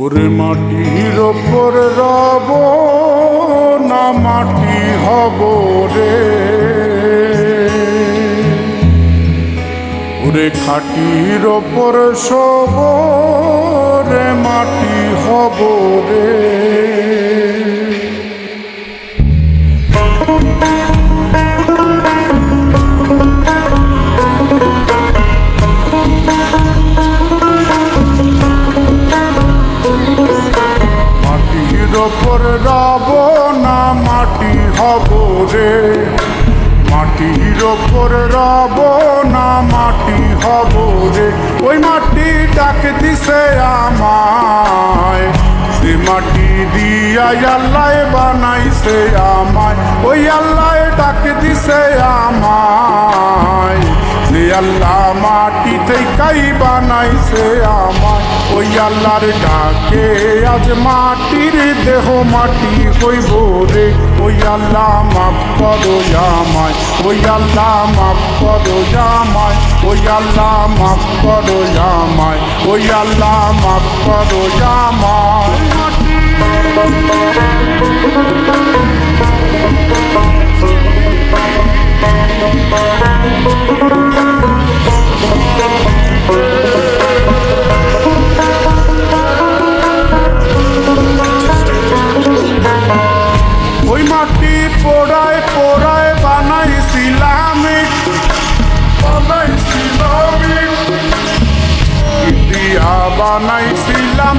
ওরে মাটির ওপর রব না মাটি হব রে, ওরে খাটির ওপর সব রে মাটি হব রে। ওপর রব না মাটি হব রে, মাটির ওপর রব না মাটি হব রে। ওই মাটি ডাক দিছে আমায়, সে মাটি দিয়া আল্লাহ বানাইছে আমায়। ওই আল্লাহ ডাক দিছে আমায়, যে আল্লাহ মাটি থেকেই বানাইছে আমায়। ওই আল্লাহর ডাকে আজ মাটির দেহ মাটি হইব রে। ওই আল্লাহ মাফ করো আমায়, ওই আল্লাহ মাফ করো আমায়, ওই আল্লাহ মাফ করো আমায়, ওই আল্লাহ মাফ করো আমায়। ওই মাটি পোড়ায় পোড়ায় বানাইছিলাম, ইটিয়া বানাইছিলাম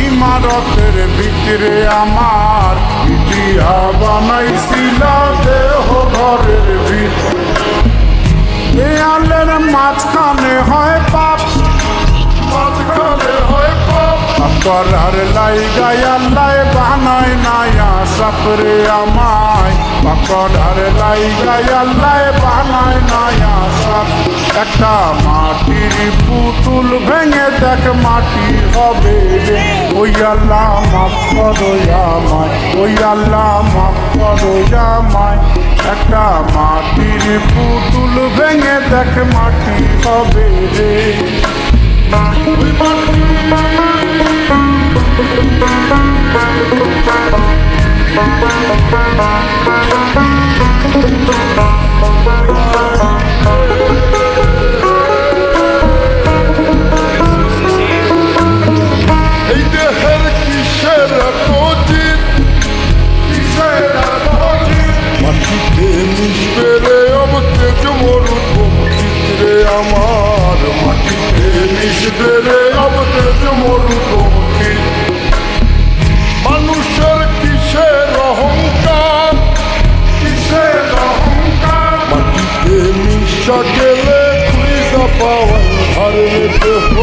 ইমারতের ভিতরে আমার, ইটিয়া বানাইছিলাম দেহ ঘরের ভিতরে। দেয়ালের মাঝখানে হয় পাপ, মাঝখানে হয় পাপ, করার লাইগাই আল্লাহ বানায় নায়া সাপরে আমায়। করার লাইগাই আল্লাহ বানায় নায়া সাপ। একটা মাটির পুতুল ভেঙে দেখ মাটি হবে রে। ওই আল্লাহ মাফ করো আমায়, ওই আল্লাহ মাফ করো আমায়। একটা মাটির পুতুল ভেঙে দেখ মাটি হবে রে। এই দেহের কিসের তজিত, কিসের তজিত, মাটিতে মিশবে রে অবতেজ মরুভূম চিত্রে আমার। মাটিতে মিশবে রে অবতেজ মরুভূম। মানুষের কিসের অহংকার, কিসের অহংকার, মাটিতে মিশা গেলে খুঁজা পাওয়ার ধারে দেহ।